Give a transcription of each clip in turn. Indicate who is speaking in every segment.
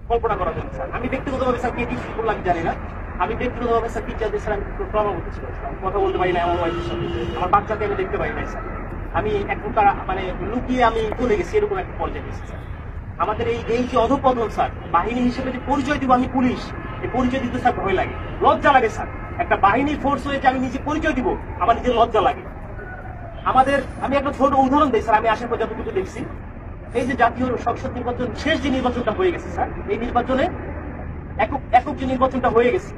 Speaker 1: কল্পনা করা যায় স্যার। আমি ব্যক্তিগতভাবে স্যার কে কি করলাম আমি জানি না। আমি ব্যক্তিগতভাবে স্যার টিচারদের স্যার আমি প্রভাবিত ছিল, কথা বলতে পারি না এমন ওয়াইফের সাথে, আমার বাচ্চাকে আমি দেখতে পারি নাই স্যার। আমি এক প্রকার মানে লুকিয়ে আমি চলে গেছি, এরকম একটা পর্যায়ে গেছি স্যার। আমাদের এই এই যে অধপতন স্যার, বাহিনী হিসেবে যে পরিচয় দিব আমি পুলিশ, এই পরিচয় দিতে স্যার ভয় লাগে, লজ্জা লাগে স্যার। একটা বাহিনীর ফোর্স হয়ে যে আমি নিজে পরিচয় দিব, আমার নিজের লজ্জা লাগে। আমাদের আমি একটা ছোট উদাহরণ দিই স্যার, আমি আসার পর যতটুকু দেখছি, এই যে জাতীয় সংসদ নির্বাচন শেষ যে নির্বাচনটা হয়ে গেছে স্যার, এই নির্বাচনে একক একক যে নির্বাচনটা হয়ে গেছে,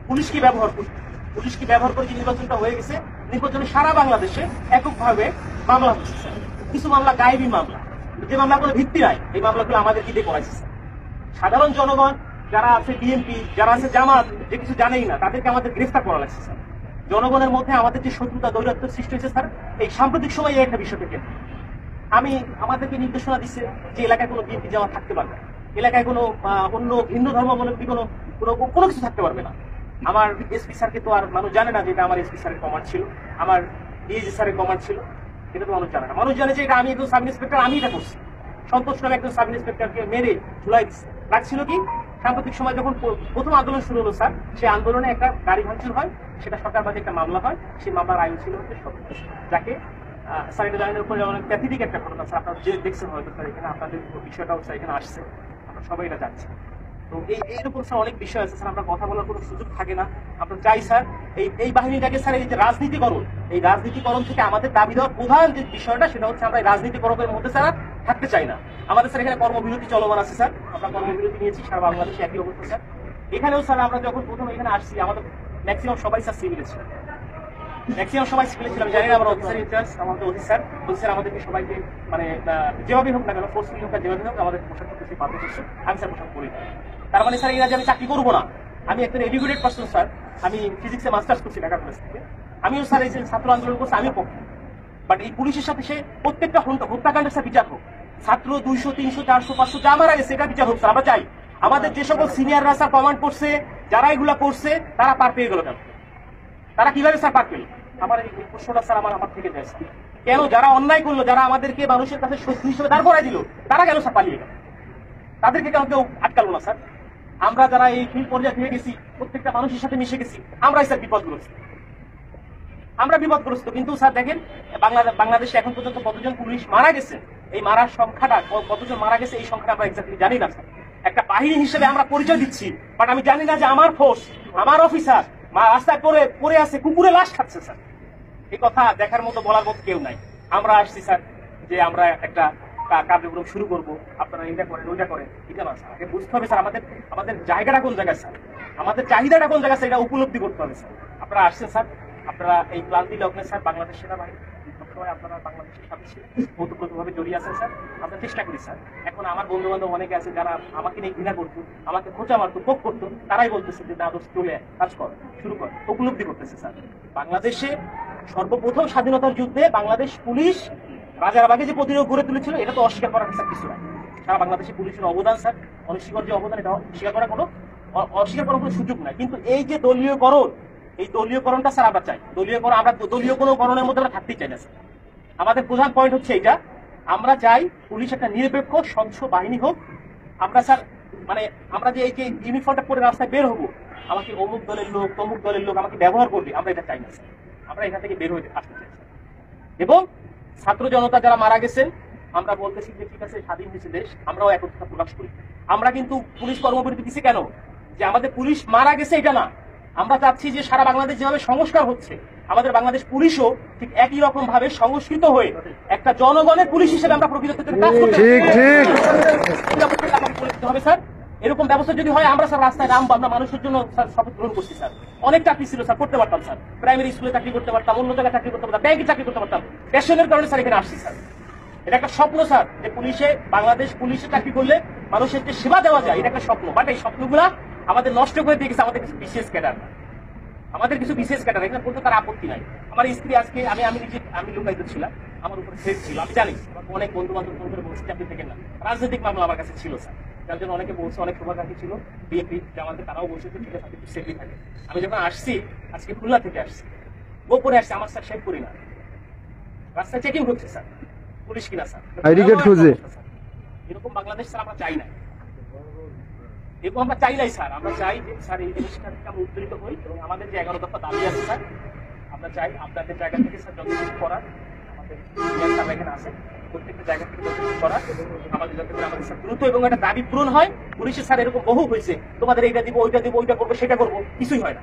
Speaker 1: পুলিশকে ব্যবহার করে, পুলিশকে ব্যবহার করে যে নির্বাচনটা হয়ে গেছে, নির্বাচনে সারা বাংলাদেশে এককভাবে মামলা হচ্ছে স্যার। কিছু মামলা গায়েবী মামলা, যে মামলাগুলো ভিত্তি নাই, এই মামলাগুলো আমাদের কি দিয়ে করাইছে স্যার। সাধারণ জনগণ যারা আছে বিএনপি, যারা আছে জামাত, যে কিছু জানেই না, তাদেরকে আমাদের গ্রেফতার করা লাগছে স্যার। জনগণের মধ্যে আমাদের যে শত্রুতা দৌরাত্ম সৃষ্টি হয়েছে স্যার, এই সাম্প্রতিক সময়ে এই একটা বিষয় থেকে আমি আমাদেরকে নির্দেশনা দিচ্ছে যে এলাকায় কোনো বিএনপি জামাত থাকতে পারবে না, এলাকায় কোনো অন্য ভিন্ন ধর্মাবলম্বী কোনো কোনো কিছু থাকতে পারবে না। আমার এসপি স্যারকে তো আর মানুষ জানে না যে এটা আমার এসপি স্যারের কমান্ড ছিল, আমার ডিএজি স্যারের কমান্ড ছিল, এটা তো মানুষ জানে না। মানুষ জানে যে এটা আমি একজন সাব ইন্সপেক্টর, আমি এটা করছি। সন্তোষ নামে একজন সাব ইন্সপেক্টরকে মেরে ঝুলাই দিচ্ছে। রাখছিল কি, সাম্প্রতিক সময় যখন প্রথম আন্দোলন শুরু হলো স্যার, সেই আন্দোলনে একটা গাড়ি ভাঙচুর হয়, সেটা সরকারবাদী একটা মামলা হয়। সেই মামলার আইন ছিল হচ্ছে সন্তোষ, যাকে স্যার এটা জানানোর উপরে অনেক প্যাথেটিক একটা ঘটনা স্যার, আপনারা যে দেখছেন হয়তো স্যার, এখানে আপনাদের বিষয়টাও স্যার এখানে আসছে, আমরা সবাই এটা জানছি। তো এইরকম স্যার অনেক বিষয় আছে স্যার, আমরা কথা বলার কোনো সুযোগ থাকে না। আমরা চাই স্যার এই বাহিনীটাকে স্যার, এই যে রাজনীতিকরণ, এই রাজনীতিকরণ থেকে আমাদের দাবি দেওয়ার প্রধান যে বিষয়টা, সেটা হচ্ছে আমরা এই রাজনীতিকরণের মধ্যে স্যার থাকতে চাই না। আমাদের স্যার এখানে কর্মবিরতি চলমান আছে স্যার, আমরা কর্মবিরতি নিয়েছি, সারা বাংলাদেশে একই অবস্থা স্যার। এখানেও স্যার আমরা যখন প্রথম এখানে আসছি, আমাদের ম্যাক্সিমাম সবাই স্যার সিভিলে ছিল, ম্যাক্সিমাম সবাই সিভিলে ছিলাম, জানি না আমরা অফিসার ইনচার্জ, আমাদের অফিসার আমাদেরকে সবাইকে মানে যেভাবেই হোক না কেন, ফোর্সফুলি হোক যেভাবে হোক আমাদের পোশাক করতে বাধ্য করছে। আমি স্যার পোশাক করি না, তার মানে স্যার এরা যে আমি চাকরি করবো না। আমি একটা এডুকেটেড পার্সন স্যার, আমি ফিজিক্সে মাস্টার্স করছি ঢাকা কলেজ থেকে। আমিও স্যার এই যে ছাত্র আন্দোলন করছি, আমিও পক্ষে। বাট এই পুলিশের সাথে সে প্রত্যেকটা হত্যাকাণ্ডের স্যার বিচার হোক, ছাত্র 200, 300, 400, 500 যা মারা গেছে, এটা বিচার হোক স্যার। আমরা চাই আমাদের যে সকল সিনিয়ররা স্যার কমান্ড করছে, যারা এগুলা করছে, তারা পার পেয়ে গেল কেন? তারা কিভাবে স্যার পার পেল? আমার এই প্রশ্নটা স্যার আমার থেকে যায় স্যার। কেন যারা অন্যায় করলো, যারা আমাদেরকে মানুষের কাছে শত্রু হিসেবে দাঁড় করাই দিল, তারা কেন স্যার পালিয়ে গেল? তাদেরকে কেন কেউ আটকালো না স্যার? আমরা যারা এই ফিল্ড পর্যায়ে থেকে গেছি, প্রত্যেকটা মানুষের সাথে মিশে গেছি, আমরাই স্যার বিপদগ্রস্ত, আমরা বিপদগ্রস্ত। কিন্তু স্যার দেখেন, বাংলাদেশে এখন পর্যন্ত কতজন পুলিশ মারা গেছে, এই মারার সংখ্যাটা কতজন মারা গেছে, এই সংখ্যাটা আমরা এক্স্যাক্টলি জানি না স্যার। একটা বাহিনী হিসেবে আমরা পরিচয় দিচ্ছি, বাট আমি জানি না যে আমার ফোর্স, আমার অফিসার রাস্তায় পড়ে আছে, কুকুরে লাশ খাচ্ছে স্যার। এই কথা দেখার মতো, বলার মতো কেউ নাই। আমরা আসছি স্যার যে আমরা একটা কার্যক্রম শুরু করবো, আপনারা এটা করেন ওইটা করেন, এটা না স্যার। আগে বুঝতে হবে স্যার আমাদের জায়গাটা কোন জায়গায় স্যার, আমাদের চাহিদাটা কোন জায়গায় স্যার, এটা উপলব্ধি করতে হবে স্যার। আপনারা আসছেন স্যার, আপনারা এই ক্লান্তি লগ্নে স্যার বাংলাদেশ সেনাবাহিনী সবসময় আপনারা বাংলাদেশের সাথে ওতপ্রোতভাবে জড়িয়ে আছেন স্যার। আমরা চেষ্টা করি স্যার। এখন আমার বন্ধু বান্ধব অনেকে আছে যারা আমাকে নিয়ে ঘৃণা করতো, আমাকে খোঁচা মারতো, পোক করতো, তারাই বলতেছে যে না দোস্ত চলে কাজ কর, শুরু কর। উপলব্ধি করতেছে স্যার, বাংলাদেশে সর্বপ্রথম স্বাধীনতার যুদ্ধে বাংলাদেশ পুলিশ রাজারবাগে যে প্রতিরোধ গড়ে তুলেছিল, এটা তো অস্বীকার করার স্যার কিছু নাই। সারা বাংলাদেশে পুলিশের অবদান স্যার, অনস্বীকার যে অবদান, এটা অস্বীকার করার কোনো সুযোগ নাই। কিন্তু এই যে দলীয়করণ, এই দলীয়করণটা স্যার আমরা চাই। আমরা দলীয় কোনো করণের মধ্যে আমরা থাকতেই চাই না স্যার। আমাদের প্রধান পয়েন্ট হচ্ছে এইটা, আমরা চাই পুলিশ একটা নিরপেক্ষ স্বচ্ছ বাহিনী হোক। আমরা স্যার মানে আমরা যে এই যে ইউনিফর্মটা পরে রাস্তায় বের হবো, আমাকে অমুক দলের লোক তমুক দলের লোক আমাকে ব্যবহার করবে, আমরা এটা চাই না স্যার। আমরা এখান থেকে বের হয়ে আসতে চাই। এবং ছাত্র জনতা যারা মারা গেছেন, আমরা বলতেছি যে ঠিক আছে, স্বাধীন হয়েছে দেশ, আমরাও একত্রতা প্রকাশ করি। আমরা কিন্তু পুলিশ কর্মবিরতি দিচ্ছি কেন? যে আমাদের পুলিশ মারা গেছে এটা না, আমরা চাচ্ছি যে সারা বাংলাদেশ যেভাবে সংস্কার হচ্ছে, আমাদের বাংলাদেশ পুলিশও ঠিক একই রকম ভাবে সংস্কৃত হয়ে একটা জনগণের পুলিশ হিসেবে আমরা প্রকৃত কাজ করতে হবে স্যার। এরকম ব্যবস্থা যদি হয়, আমরা স্যার রাস্তায় নামবো, আমরা মানুষের জন্য স্যার শপথ গ্রহণ করছি স্যার। অনেক চাকরি ছিল স্যার, করতে পারতাম স্যার, প্রাইমারি স্কুলে চাকরি করতে পারতাম, অন্য জায়গায় চাকরি করতে পারতাম, ব্যাংকে চাকরি করতে পারতাম। প্যাশনের কারণে স্যার এখানে আসছি স্যার। এটা একটা স্বপ্ন স্যার, যে বাংলাদেশ পুলিশে চাকরি করলে মানুষের যে সেবা দেওয়া যায়, এটা একটা স্বপ্ন। বাট এই স্বপ্নগুলা আমাদের নষ্ট করে দিয়ে গেছে আমাদের কিছু বিশেষ ক্যাডার, এখানে বলতে তার আপত্তি নাই। আমার স্ত্রী আজকে আমি লোকায়িত ছিলাম, আমার উপরে থ্রেট ছিল, আমি জানি। অনেক বন্ধু বান্ধব ফোন করে বলছি আপনি থেকে না, রাজনৈতিক মামলা আমার কাছে ছিল স্যার, যার জন্য অনেকে বলছে, অনেক শুভাকাঙ্ক্ষী ছিল বিএনপি জামাতে, তারাও বলছে ঠিক আছে আপনি সেফলি থাকে। আমি যখন আসছি, আজকে খুলনা থেকে আসছি, গোপনে আসছি, আমার স্যার শেভ করি না, রাস্তায় চেকিং হচ্ছে স্যার, পুলিশ কিনা স্যার, এরকম বাংলাদেশ স্যার আমরা চাই না। এবং আমরা চাই নাই স্যার, আমরা চাই যে স্যার এই জিনিসটা থেকে আমরা উত্তরিত হই এবং আমাদের যে 11 দফা দাবি আছে স্যার, আমরা চাই আপনাদের জায়গা থেকে স্যার যতটুকু করার আমাদের স্যার এখানে আছে প্রত্যেকটা জায়গা থেকে যতটুকু করার আমাদের যাতে করে আমাদের স্যার দ্রুত এবং একটা দাবি পূরণ হয়। পুলিশের স্যার এরকম বহু হয়েছে, তোমাদের এইটা দিব ওইটা দিব ওইটা করবো সেটা করবো, কিছুই হয় না।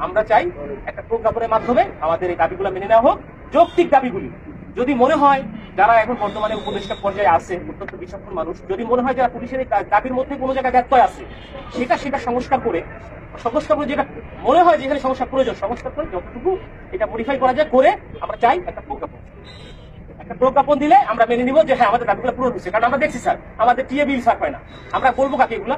Speaker 1: আমরা চাই একটা প্রজ্ঞাপনের মাধ্যমে আমাদের এই দাবিগুলো মেনে নেওয়া হোক, যৌক্তিক দাবিগুলি। যদি মনে হয় যারা এখন বর্তমানে উপদেষ্টা পর্যায়ে আছে অত্যন্ত বিচক্ষণ মানুষ, যদি মনে হয় যারা পুলিশের এই দাবির মধ্যে কোনো জায়গায় ব্যত্যয় আছে, সেটা সংস্কার করে যেটা মনে হয় যে এখানে সংস্কার প্রয়োজন, সংস্কার করে যতটুকু এটা মডিফাই করা যায় করে আমরা চাই একটা প্রজ্ঞাপন দিলে আমরা মেনে নিব যে হ্যাঁ আমাদের দাবিগুলো পূরণ হচ্ছে। কারণ আমরা দেখছি স্যার আমাদের টিএ বিল স্যার পায় না, আমরা বলবো কাকে এগুলা,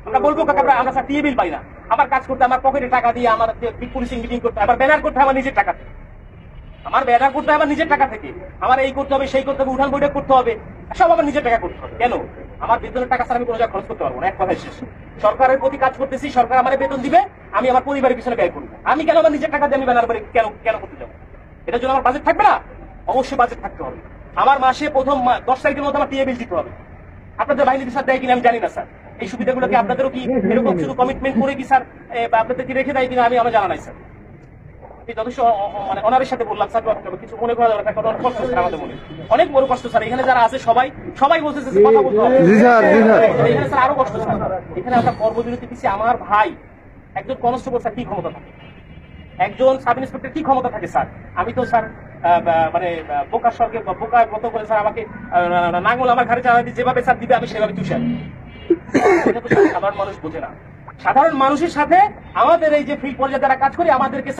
Speaker 1: আমরা বলবো কাকে আমরা স্যার টিএ বিল পাই না। আমার কাজ করতে আমার পকেটে টাকা দিয়ে আমার পুলিশিং মিটিং করতে আবার ব্যানার করতে আমার নিজের টাকা থেকে, আমার ব্যানার করতে আমার নিজের টাকা থেকে, আমার এই করতে হবে সেই করতে হবে উঠান বৈঠক করতে হবে, সব আমার নিজের টাকা করতে হবে। কেন? আমার বেতনের টাকা স্যার আমি কোনো জায়গায় খরচ করতে পারবো না, এক কথায় শেষ। সরকারের প্রতি কাজ করতেছি, সরকার আমার বেতন দিবে, আমি আমার পরিবারের পিছনে ব্যয় করবো। আমি কেন আমার নিজের টাকা দিয়ে আমি ব্যানার কেন করতে যাবো? এটার জন্য আমার বাজেট থাকবে না? অবশ্যই বাজেট থাকতে হবে। আমার মাসে প্রথম 10 তারিখের মধ্যে আমার টিএ বিল দিতে হবে। আপনাদের বাহিনী স্যার দেয় কিনা আমি জানি না স্যার, এই সুবিধাগুলো কি আপনাদেরও কি এরকম শুধু কমিটমেন্ট করে কি স্যার আপনাদের কি রেখে দেয় কিনা আমার জানা নাই স্যার। যথেষ্ট মানে অনারের সাথে বললাম স্যার, কিছু মনে করা দরকার, কারণ অনেক কষ্ট স্যার আমাদের মনে, অনেক বড় কষ্ট স্যার। এখানে যারা আছে সবাই বলতেছে কথা বলতে হবে, এখানে স্যার আরো কষ্ট স্যার। এখানে আমরা কর্মবিরতি দিচ্ছি, আমার ভাই একজন কনস্টেবল স্যার কি ক্ষমতা থাকে, একজন সাব ইন্সপেক্টর কি ক্ষমতা থাকে স্যার? আমি তো স্যার মানে বোকার সঙ্গে বোকার মতো করে স্যার আমাকে নাঙ্গল আমার ঘাড়ে চালাতে যেভাবে স্যার দিবে আমি সেভাবে তুষার। সাধারণ মানুষ বোঝে না। সাধারণ মানুষের সাথে আমাদের এই যে ফিল্ড পর্যায়ে যারা কাজ করে আমাদেরকে